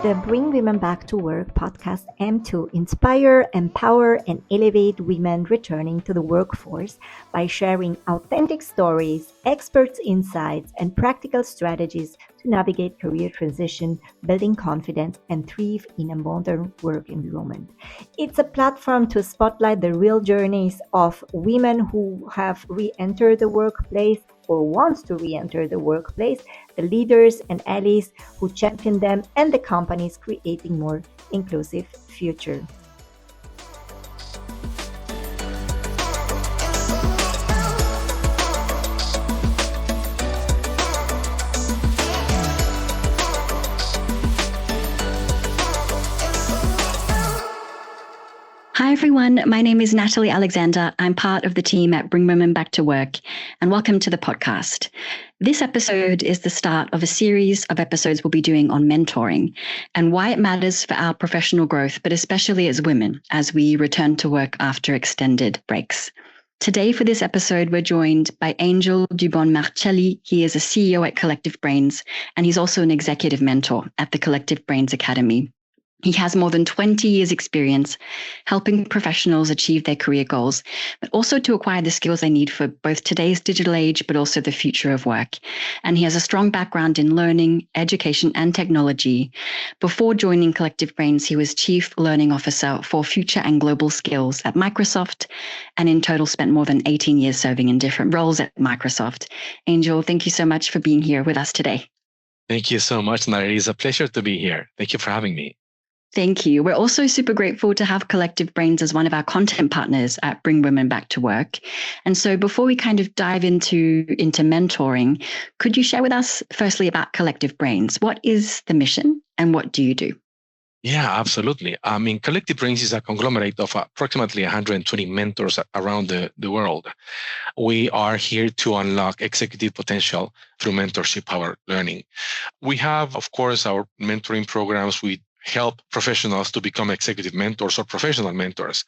The Bring Women Back to Work podcast aims to inspire, empower, and elevate women returning to the workforce by sharing authentic stories, experts' insights, and practical strategies to navigate career transition, building confidence, and thrive in a modern work environment. It's a platform to spotlight the real journeys of women who have re-entered the workplace or wants to re-enter the workplace, the leaders and allies who champion them, and the companies creating more inclusive future. Hi everyone, my name is Natalie Alexander. I'm part of the team at Bring Women Back to Work, and welcome to the podcast. This episode is the start of a series of episodes we'll be doing on mentoring and why it matters for our professional growth, but especially as women as we return to work after extended breaks. Today for this episode, we're joined by Angel Dubon Marchelli. He is a CEO at Collective Brains, and he's also an executive mentor at the Collective Brains Academy. He has more than 20 years experience helping professionals achieve their career goals, but also to acquire the skills they need for both today's digital age, but also the future of work. And he has a strong background in learning, education, and technology. Before joining Collective Brains, he was Chief Learning Officer for Future and Global Skills at Microsoft, and in total spent more than 18 years serving in different roles at Microsoft. Angel, thank you so much for being here with us today. Thank you so much, Natalie. It's a pleasure to be here. Thank you for having me. Thank you. We're also super grateful to have Collective Brains as one of our content partners at Bring Women Back to Work. And so before we kind of dive into mentoring, could you share with us firstly about Collective Brains? What is the mission and what do you do? Yeah, absolutely. Collective Brains is a conglomerate of approximately 120 mentors around the world. We are here to unlock executive potential through mentorship-powered learning. We have, of course, our mentoring programs. We help professionals to become executive mentors or professional mentors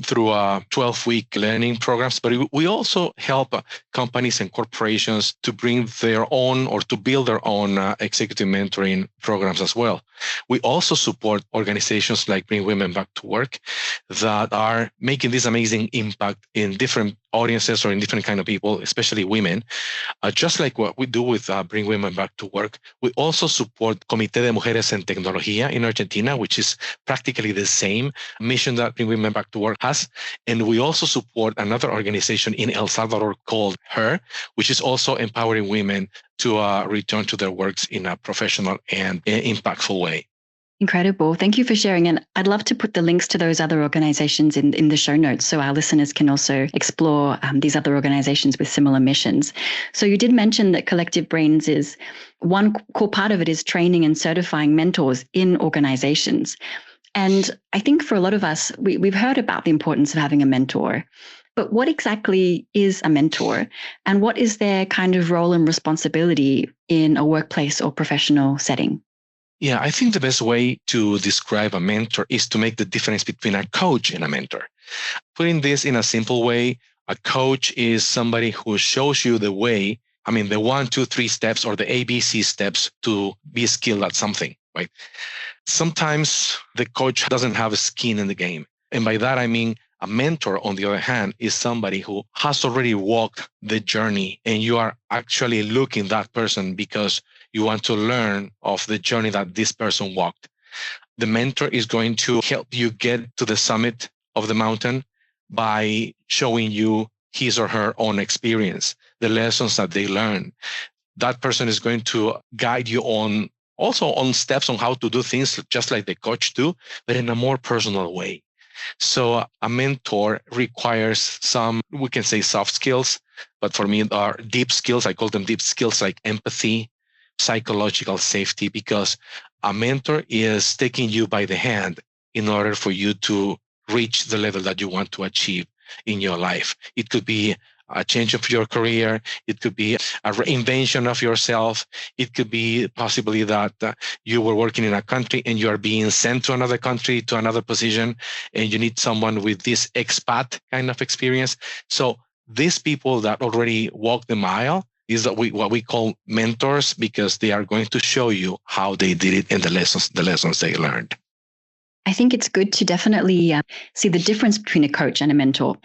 through 12-week learning programs. But we also help companies and corporations to bring their own or to build their own executive mentoring programs as well. We also support organizations like Bring Women Back to Work that are making this amazing impact in different audiences or in different kind of people, especially women. Just like what we do with Bring Women Back to Work, we also support Comité de Mujeres en Tecnología in Argentina, which is practically the same mission that Bring Women Back to Work has. And we also support another organization in El Salvador called HER, which is also empowering women to return to their works in a professional and impactful way. Incredible. Thank you for sharing. And I'd love to put the links to those other organizations in the show notes so our listeners can also explore these other organizations with similar missions. So you did mention that Collective Brains is one core part of it is training and certifying mentors in organizations. And I think for a lot of us, we've heard about the importance of having a mentor. But what exactly is a mentor and what is their kind of role and responsibility in a workplace or professional setting? Yeah, I think the best way to describe a mentor is to make the difference between a coach and a mentor. Putting this in a simple way, a coach is somebody who shows you the way, the 1, 2, 3 steps or the ABC steps to be skilled at something, right? Sometimes the coach doesn't have a skin in the game. And by that, I mean, a mentor, on the other hand, is somebody who has already walked the journey and you are actually looking at that person because you want to learn of the journey that this person walked. The mentor is going to help you get to the summit of the mountain by showing you his or her own experience, the lessons that they learn. That person is going to guide you on steps on how to do things just like the coach do, but in a more personal way. So a mentor requires some, we can say soft skills, but for me are deep skills. I call them deep skills like empathy, psychological safety, because a mentor is taking you by the hand in order for you to reach the level that you want to achieve in your life. It could be a change of your career. It could be a reinvention of yourself. It could be possibly that you were working in a country and you are being sent to another country, to another position, and you need someone with this expat kind of experience. So these people that already walk the mile, These are what we call mentors, because they are going to show you how they did it and the lessons they learned. I think it's good to definitely see the difference between a coach and a mentor.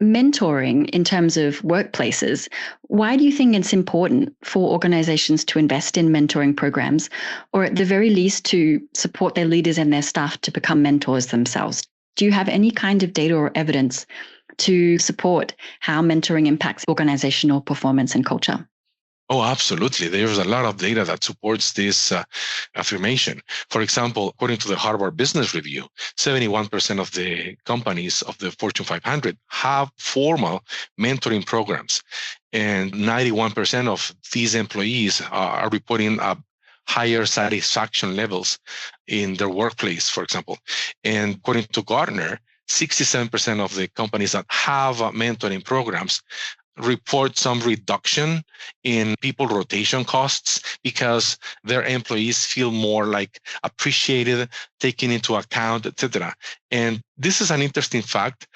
Mentoring in terms of workplaces, why do you think it's important for organizations to invest in mentoring programs, or at the very least to support their leaders and their staff to become mentors themselves? Do you have any kind of data or evidence to support how mentoring impacts organizational performance and culture? Oh, absolutely. There's a lot of data that supports this affirmation. For example, according to the Harvard Business Review, 71% of the companies of the Fortune 500 have formal mentoring programs. And 91% of these employees are reporting higher satisfaction levels in their workplace, for example. And according to Gartner, 67% of the companies that have mentoring programs report some reduction in people rotation costs because their employees feel more like appreciated, taken into account, etc. And this is an interesting fact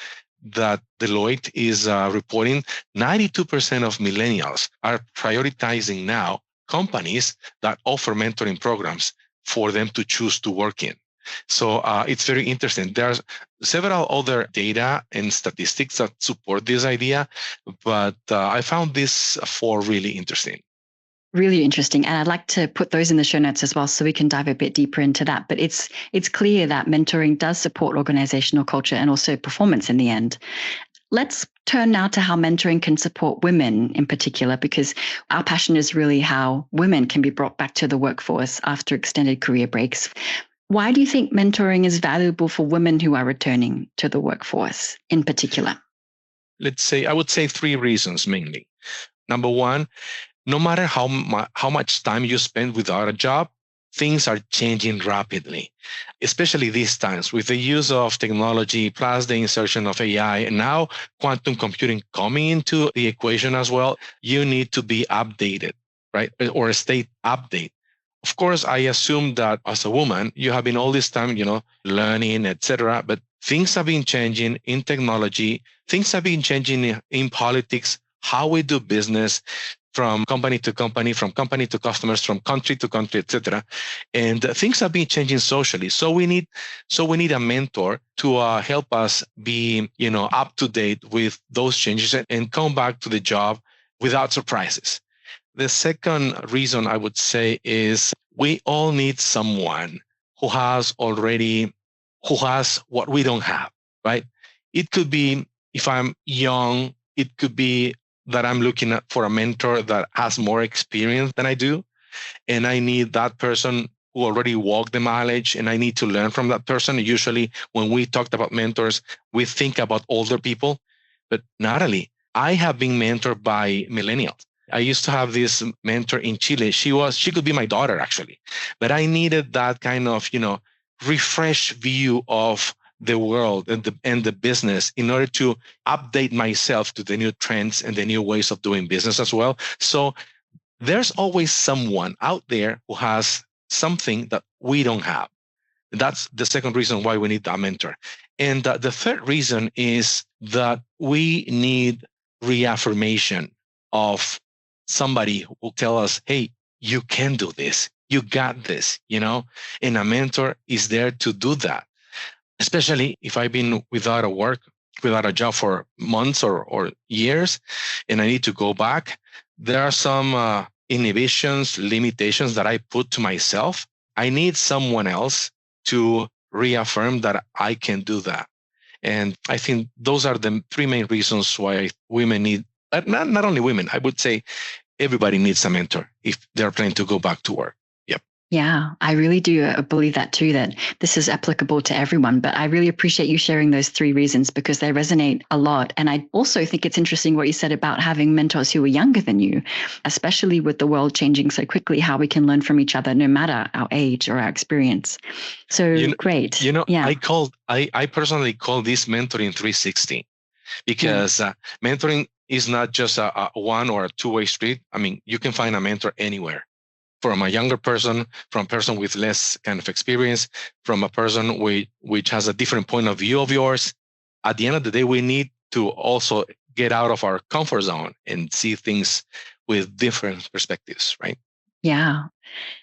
that Deloitte is reporting. 92% of millennials are prioritizing now companies that offer mentoring programs for them to choose to work in. So it's very interesting. There's several other data and statistics that support this idea, but I found this four really interesting. Really interesting. And I'd like to put those in the show notes as well so we can dive a bit deeper into that. But it's clear that mentoring does support organizational culture and also performance in the end. Let's turn now to how mentoring can support women in particular, because our passion is really how women can be brought back to the workforce after extended career breaks. Why do you think mentoring is valuable for women who are returning to the workforce in particular? I would say three reasons mainly. Number one, no matter how much time you spend without a job, things are changing rapidly, especially these times with the use of technology plus the insertion of AI and now quantum computing coming into the equation as well. You need to be updated, right? Or stay updated. Of course, I assume that as a woman, you have been all this time, learning, etc. But things have been changing in technology. Things have been changing in politics, how we do business, from company to company, from company to customers, from country to country, etc. And things have been changing socially. So we need a mentor to help us be, up to date with those changes and come back to the job without surprises. The second reason I would say is we all need someone who has what we don't have, right? It could be if I'm young, it could be that I'm looking for a mentor that has more experience than I do. And I need that person who already walked the mileage and I need to learn from that person. Usually when we talked about mentors, we think about older people, but Natalie, I have been mentored by millennials. I used to have this mentor in Chile. She could be my daughter actually, but I needed that kind of, refresh view of the world and the business in order to update myself to the new trends and the new ways of doing business as well. So there's always someone out there who has something that we don't have. That's the second reason why we need a mentor. And the third reason is that we need reaffirmation of somebody who will tell us, hey, you can do this. You got this, and a mentor is there to do that. Especially if I've been without a job for months or years, and I need to go back, there are some inhibitions, limitations that I put to myself. I need someone else to reaffirm that I can do that. And I think those are the three main reasons why women need, not only women, I would say everybody needs a mentor if they're planning to go back to work. Yeah, I really do believe that too, that this is applicable to everyone. But I really appreciate you sharing those three reasons because they resonate a lot. And I also think it's interesting what you said about having mentors who are younger than you, especially with the world changing so quickly, how we can learn from each other no matter our age or our experience. So great. Yeah. I personally call this mentoring 360 because mentoring is not just a one or a two-way street. I mean, you can find a mentor anywhere. From a younger person, from a person with less kind of experience, from a person which has a different point of view of yours. At the end of the day, we need to also get out of our comfort zone and see things with different perspectives, right? Yeah.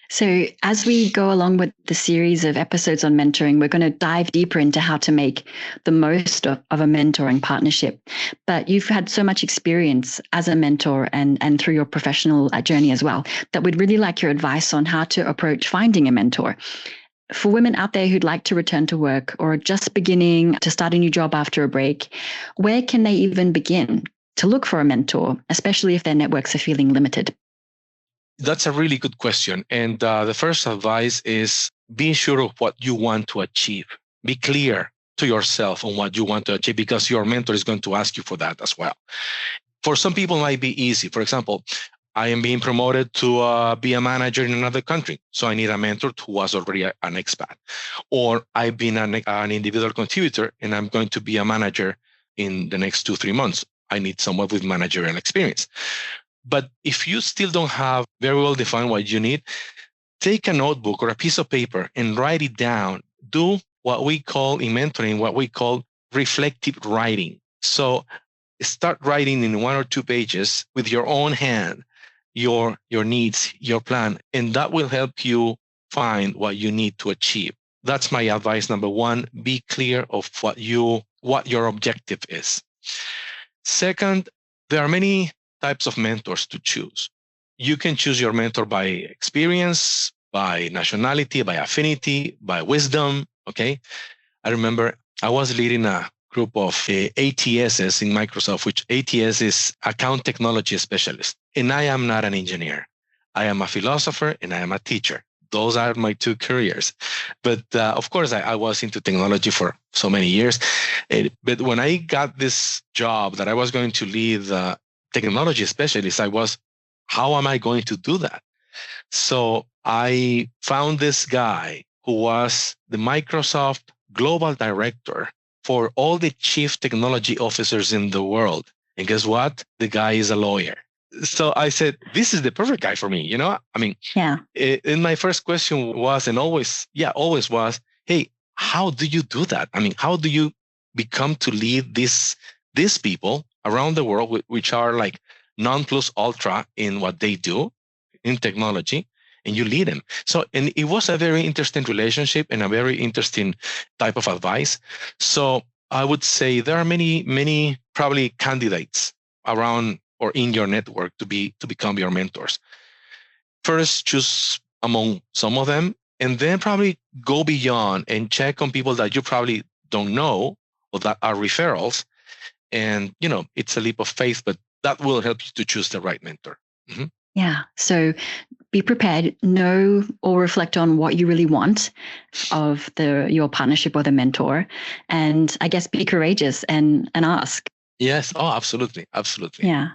So as we go along with the series of episodes on mentoring, we're going to dive deeper into how to make the most of a mentoring partnership. But you've had so much experience as a mentor and through your professional journey as well, that we'd really like your advice on how to approach finding a mentor. For women out there who'd like to return to work or just beginning to start a new job after a break, where can they even begin to look for a mentor, especially if their networks are feeling limited? That's a really good question. And the first advice is be sure of what you want to achieve. Be clear to yourself on what you want to achieve, because your mentor is going to ask you for that as well. For some people, it might be easy. For example, I am being promoted to be a manager in another country. So I need a mentor who was already an expat. Or I've been an individual contributor and I'm going to be a manager in the next 2-3 months. I need someone with managerial experience. But if you still don't have very well defined what you need, take a notebook or a piece of paper and write it down. Do what we call in mentoring, what we call reflective writing. So start writing in 1 or 2 pages with your own hand, your needs, your plan, and that will help you find what you need to achieve. That's my advice. Number 1, be clear of what your objective is. Second, there are many types of mentors to choose. You can choose your mentor by experience, by nationality, by affinity, by wisdom. Okay. I remember I was leading a group of ATSs in Microsoft, which ATS is Account Technology Specialist. And I am not an engineer. I am a philosopher and I am a teacher. Those are my 2 careers. But of course, I was into technology for so many years. But when I got this job that I was going to lead technology specialist, how am I going to do that? So I found this guy who was the Microsoft global director for all the chief technology officers in the world. And guess what? The guy is a lawyer. So I said, this is the perfect guy for me. I mean, yeah. And my first question was, and always was, hey, how do you do that? I mean, how do you become to lead these people around the world, which are like non plus ultra in what they do in technology, and you lead them? So, and it was a very interesting relationship and a very interesting type of advice. So I would say there are many probably candidates around or in your network to become your mentors. First, choose among some of them, and then probably go beyond and check on people that you probably don't know or that are referrals. And, it's a leap of faith, but that will help you to choose the right mentor. Mm-hmm. Yeah. So be prepared, know or reflect on what you really want of your partnership with a mentor. And I guess be courageous and ask. Yes. Oh, absolutely. Absolutely. Yeah.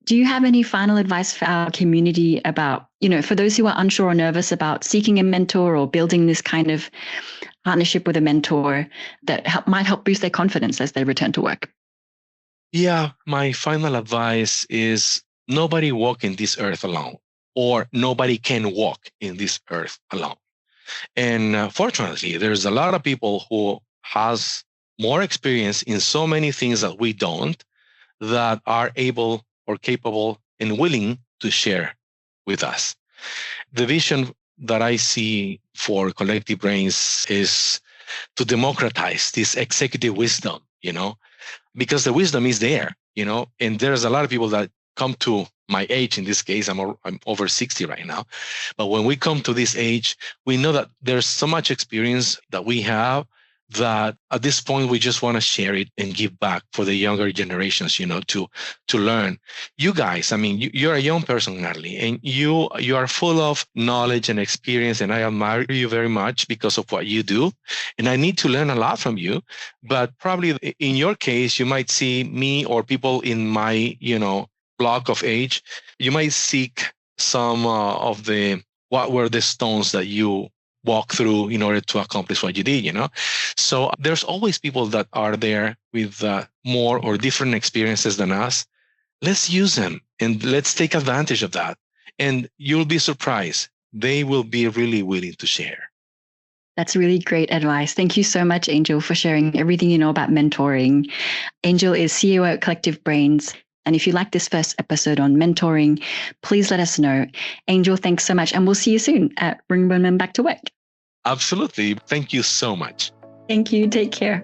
Do you have any final advice for our community about, for those who are unsure or nervous about seeking a mentor or building this kind of partnership with a mentor that might help boost their confidence as they return to work? Yeah. My final advice is nobody walk in this earth alone, or nobody can walk in this earth alone. And fortunately, there's a lot of people who has more experience in so many things that we don't, that are able or capable and willing to share with us. The vision that I see for Collective Brains is to democratize this executive wisdom, because the wisdom is there, and there's a lot of people that come to my age. In this case, I'm over 60 right now. But when we come to this age, we know that there's so much experience that we have that at this point, we just want to share it and give back for the younger generations, to learn. You guys, I mean, you're a young person, Natalie, and you are full of knowledge and experience, and I admire you very much because of what you do. And I need to learn a lot from you. But probably in your case, you might see me or people in my, block of age, you might seek some of what were the stones that you walk through in order to accomplish what you did, So there's always people that are there with more or different experiences than us. Let's use them and let's take advantage of that. And you'll be surprised. They will be really willing to share. That's really great advice. Thank you so much, Angel, for sharing everything you know about mentoring. Angel is CEO at Collective Brains. And if you like this first episode on mentoring, please let us know. Angel, thanks so much. And we'll see you soon at Bring Women Back to Work. Absolutely. Thank you so much. Thank you. Take care.